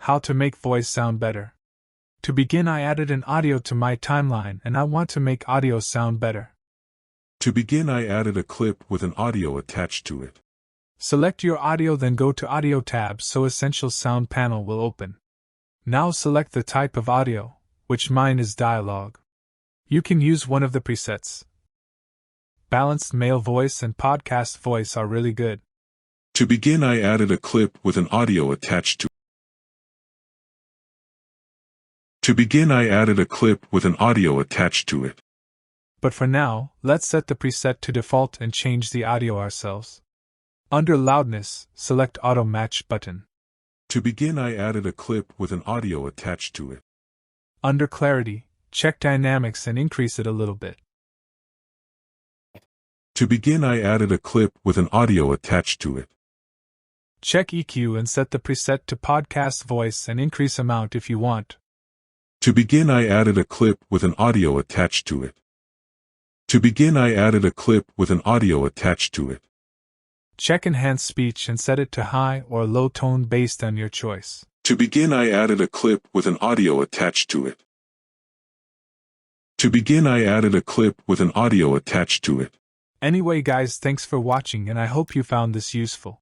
How to make voice sound better. To begin, I added an audio to my timeline and I want to make audio sound better. To begin, I added a clip with an audio attached to it. Select your audio, then go to Audio tab so Essential Sound panel will open. Now select the type of audio, which mine is dialogue. You can use one of the presets. Balanced male voice and podcast voice are really good. To begin, I added a clip with an audio attached to it. To begin, I added a clip with an audio attached to it. But for now, let's set the preset to default and change the audio ourselves. Under Loudness, select Auto Match button. To begin, I added a clip with an audio attached to it. Under Clarity, check Dynamics and increase it a little bit. To begin, I added a clip with an audio attached to it. Check EQ and set the preset to Podcast Voice and increase amount if you want. To begin, I added a clip with an audio attached to it. To begin, I added a clip with an audio attached to it. Check Enhance Speech and set it to high or low tone based on your choice. To begin, I added a clip with an audio attached to it. To begin, I added a clip with an audio attached to it. Anyway guys, thanks for watching and I hope you found this useful.